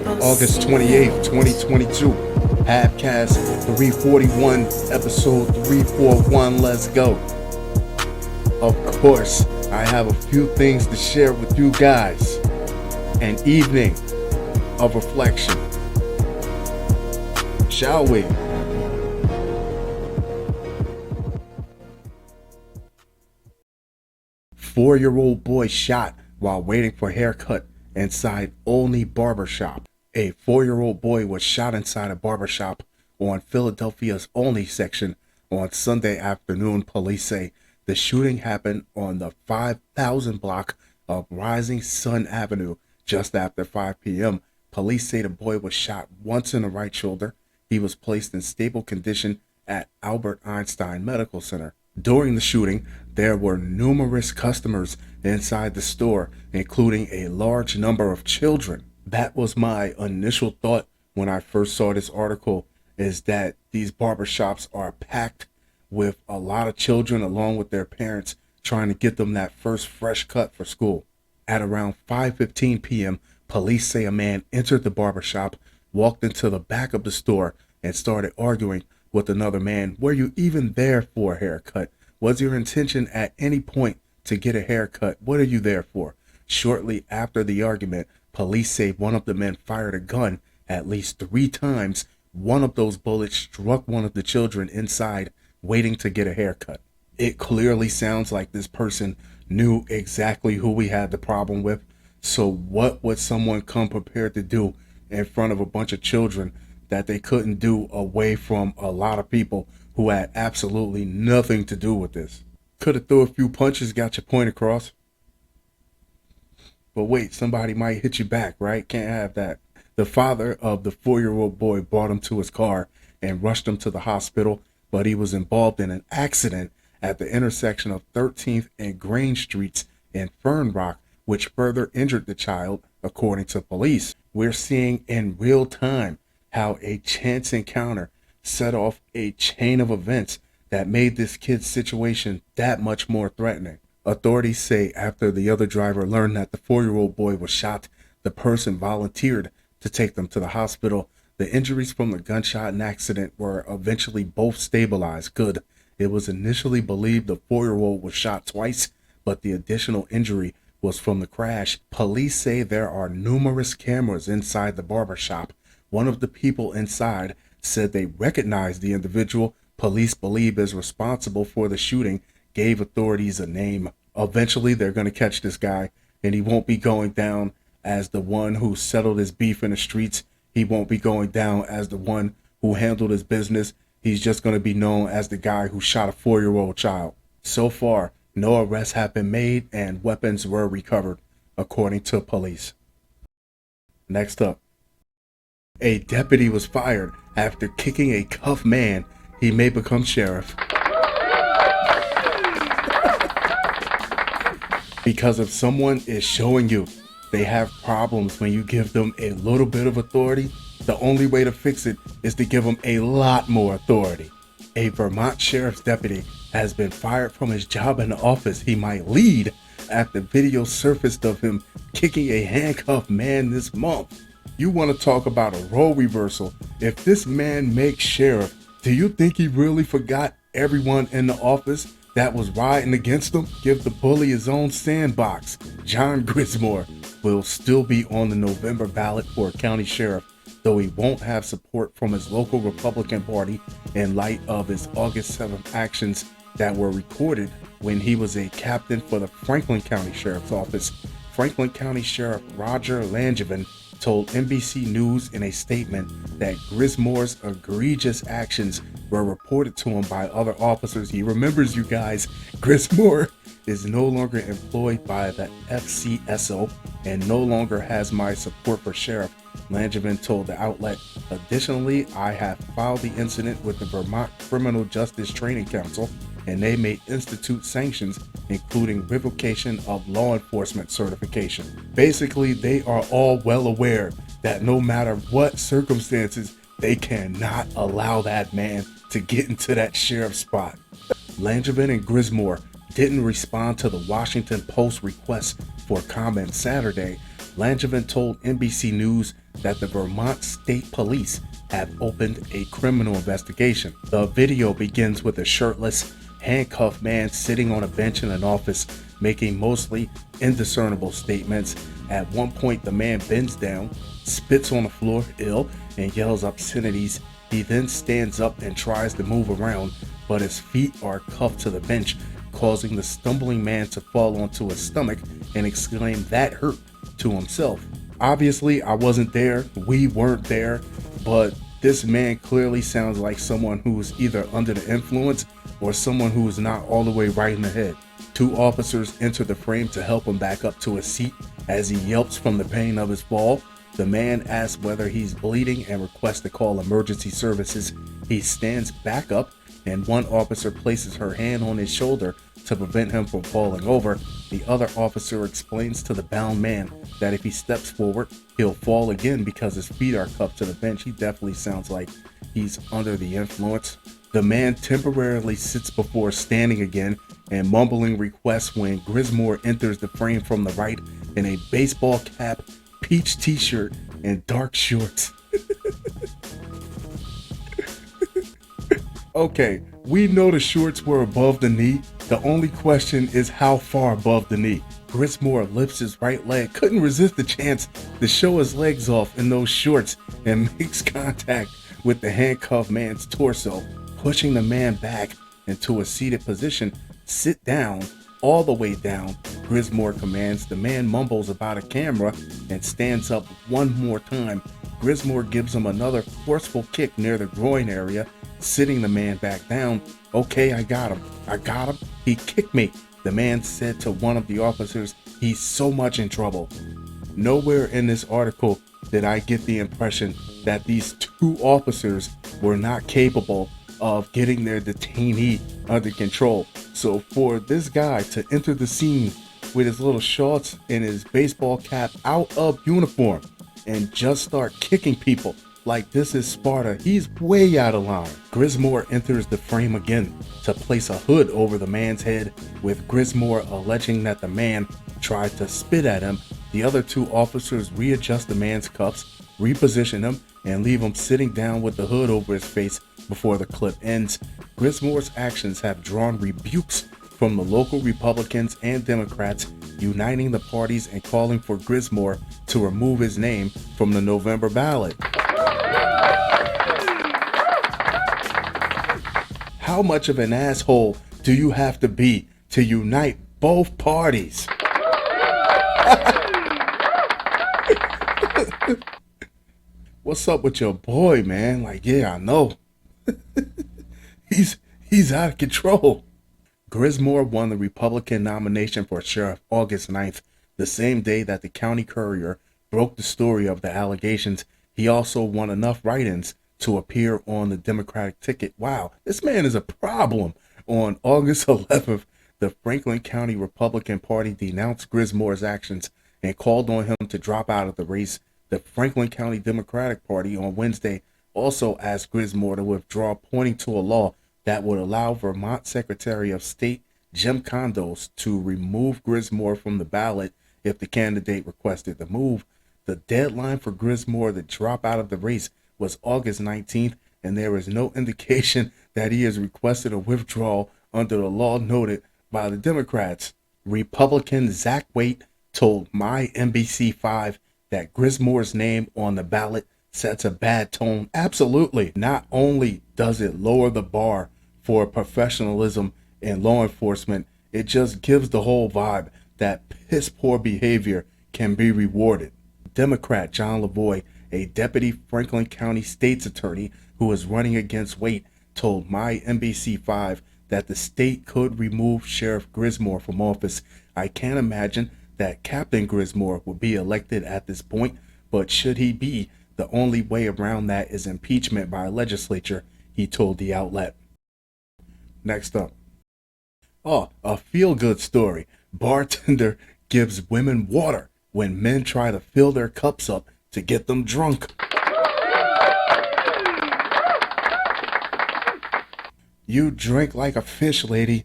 August 28th, 2022. Halfcast 341, episode 341. Let's go. Of course, I have a few things to share with you guys. An evening of reflection. Shall we? Four-year-old boy shot while waiting for haircut inside Olney Barber Shop. A 4-year-old boy was shot inside a barber shop on Philadelphia's Olney section on Sunday afternoon. Police say the shooting happened on the 5000 block of Rising Sun Avenue just after 5 p.m. Police say the boy was shot once in the right shoulder. He was placed in stable condition at Albert Einstein Medical Center. During the shooting, there were numerous customers inside the store, including a large number of children. That was my initial thought when I first saw this article, is that these barbershops are packed with a lot of children along with their parents trying to get them that first fresh cut for school. At around 5:15 p.m., police say a man entered the barbershop, walked into the back of the store, and started arguing with another man. Were you even there for a haircut? Was your intention at any point to get a haircut? What are you there for? Shortly after the argument, police say one of the men fired a gun at least 3 times. One of those bullets struck one of the children inside waiting to get a haircut. It clearly sounds like this person knew exactly who we had the problem with. So what would someone come prepared to do in front of a bunch of children that they couldn't do away from a lot of people who had absolutely nothing to do with this? Could have threw a few punches, got your point across. But wait, somebody might hit you back, right? Can't have that. The father of the 4-year-old boy brought him to his car and rushed him to the hospital, but he was involved in an accident at the intersection of 13th and Grange Streets in Fern Rock, which further injured the child, according to police. We're seeing in real time how a chance encounter set off a chain of events that made this kid's situation that much more threatening. Authorities say after the other driver learned that the 4-year-old boy was shot, the person volunteered to take them to the hospital. The injuries from the gunshot and accident were eventually both stabilized. Good. It was initially believed the 4-year-old was shot twice, but the additional injury was from the crash. Police say there are numerous cameras inside the barber shop. One of the people inside said they recognized the individual police believe is responsible for the shooting, gave authorities a name. Eventually, they're going to catch this guy, and he won't be going down as the one who settled his beef in the streets. He won't be going down as the one who handled his business. He's just going to be known as the guy who shot a 4-year-old child. So far, no arrests have been made and weapons were recovered, according to police. Next up. A deputy was fired after kicking a cuffed man. He may become sheriff. Because if someone is showing you they have problems when you give them a little bit of authority, the only way to fix it is to give them a lot more authority. A Vermont sheriff's deputy has been fired from his job in the office he might lead after video surfaced of him kicking a handcuffed man this month. You want to talk about a role reversal? If this man makes sheriff, do you think he really forgot everyone in the office that was riding against him? Give the bully his own sandbox. John Grismore will still be on the November ballot for county sheriff, though he won't have support from his local Republican Party in light of his August 7th actions that were recorded when he was a captain for the Franklin County Sheriff's Office. Franklin County Sheriff Roger Langevin told NBC News in a statement that Grismore's egregious actions were reported to him by other officers. He remembers, you guys, Grismore is no longer employed by the FCSO and no longer has my support for sheriff, Langevin told the outlet. Additionally, I have filed the incident with the Vermont Criminal Justice Training Council, and they may institute sanctions, including revocation of law enforcement certification. Basically, they are all well aware that no matter what circumstances, they cannot allow that man to get into that sheriff spot. Langevin and Grismore didn't respond to the Washington Post request for comment Saturday, Langevin told NBC News that the Vermont State Police have opened a criminal investigation. The video begins with a shirtless, handcuffed man sitting on a bench in an office, making mostly indiscernible statements. At one point, the man bends down, spits on the floor, and yells obscenities. He then stands up and tries to move around, but his feet are cuffed to the bench, causing the stumbling man to fall onto his stomach and exclaim, "That hurt," to himself. Obviously, I wasn't there, we weren't there, but this man clearly sounds like someone who's either under the influence or someone who's not all the way right in the head. Two officers enter the frame to help him back up to his seat as he yelps from the pain of his fall. The man asks whether he's bleeding and requests to call emergency services. He stands back up and one officer places her hand on his shoulder to prevent him from falling over. The other officer explains to the bound man that if he steps forward, he'll fall again because his feet are cuffed to the bench. He definitely sounds like he's under the influence. The man temporarily sits before standing again and mumbling requests when Grismore enters the frame from the right in a baseball cap, peach t-shirt, and dark shorts. Okay, we know the shorts were above the knee. The only question is how far above the knee. Grismore lifts his right leg, couldn't resist the chance to show his legs off in those shorts, and makes contact with the handcuffed man's torso, pushing the man back into a seated position. "Sit down," all the way down, Grismore commands. The man mumbles about a camera and stands up one more time. Grismore gives him another forceful kick near the groin area, sitting the man back down. "Okay, I got him. He kicked me," the man said to one of the officers. "He's so much in trouble." Nowhere in this article did I get the impression that these two officers were not capable of getting their detainee under control. So for this guy to enter the scene with his little shorts and his baseball cap out of uniform and just start kicking people like this is Sparta, he's way out of line. Grismore enters the frame again to place a hood over the man's head, with Grismore alleging that the man tried to spit at him. The other two officers readjust the man's cuffs, reposition him, and leave him sitting down with the hood over his face before the clip ends. Grismore's actions have drawn rebukes from the local Republicans and Democrats, uniting the parties and calling for Grismore to remove his name from the November ballot. How much of an asshole do you have to be to unite both parties? What's up with your boy, man? Like, yeah, I know. He's out of control. Grismore won the Republican nomination for sheriff August 9th, the same day that the County Courier broke the story of the allegations. He also won enough write-ins to appear on the Democratic ticket. Wow, this man is a problem. On August 11th, the Franklin County Republican Party denounced Grismore's actions and called on him to drop out of the race. The Franklin County Democratic Party on Wednesday also asked Grismore to withdraw, pointing to a law that would allow Vermont Secretary of State Jim Condos to remove Grismore from the ballot if the candidate requested the move. The deadline for Grismore to drop out of the race was August 19th, and there is no indication that he has requested a withdrawal under the law noted by the Democrats. Republican Zach Waite told my NBC5 that Grismore's name on the ballot sets a bad tone. Absolutely. Not only does it lower the bar for professionalism in law enforcement, it just gives the whole vibe that piss poor behavior can be rewarded. Democrat John Lavoie, a deputy Franklin County state's attorney who is running against Waite, told my NBC5 that the state could remove Sheriff Grismore from office. "I can't imagine that Captain Grismore would be elected at this point, but should he be, the only way around that is impeachment by a legislature," he told the outlet. Next up. A feel-good story. Bartender gives women water when men try to fill their cups up to get them drunk. "You drink like a fish, lady.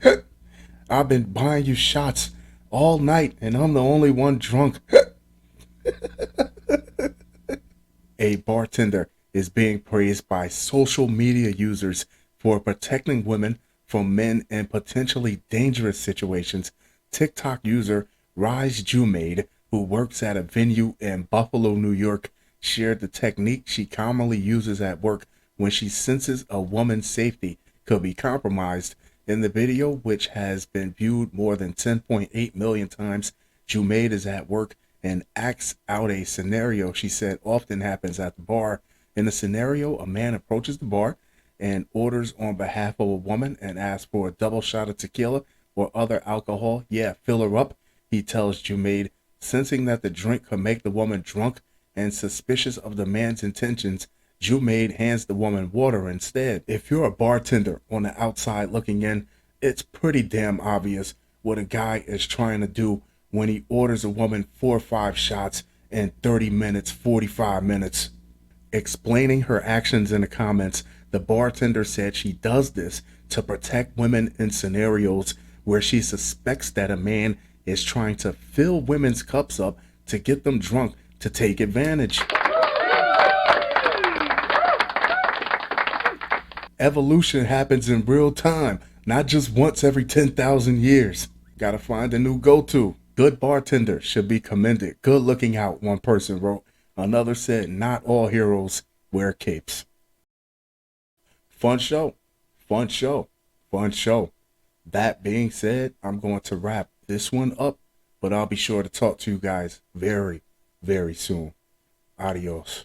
I've been buying you shots all night and I'm the only one drunk." A bartender is being praised by social media users for protecting women from men in potentially dangerous situations. TikTok user Rise Jumaid, who works at a venue in Buffalo, New York, shared the technique she commonly uses at work when she senses a woman's safety could be compromised. In the video, which has been viewed more than 10.8 million times, Jumaid is at work and acts out a scenario she said often happens at the bar. In the scenario, a man approaches the bar and orders on behalf of a woman and asks for a double shot of tequila or other alcohol. Yeah, fill her up, he tells Jumaid. Sensing that the drink could make the woman drunk and suspicious of the man's intentions, Jumaid hands the woman water instead. If you're a bartender on the outside looking in, it's pretty damn obvious what a guy is trying to do when he orders a woman 4 or 5 shots in 30 minutes, 45 minutes. Explaining her actions in the comments, the bartender said she does this to protect women in scenarios where she suspects that a man is trying to fill women's cups up to get them drunk to take advantage. Evolution happens in real time, not just once every 10,000 years. Gotta find a new go-to. Good bartender should be commended. Good looking out, one person wrote. Another said, not all heroes wear capes. Fun show. Fun show. Fun show. That being said, I'm going to wrap this one up, but I'll be sure to talk to you guys very, very soon. Adios.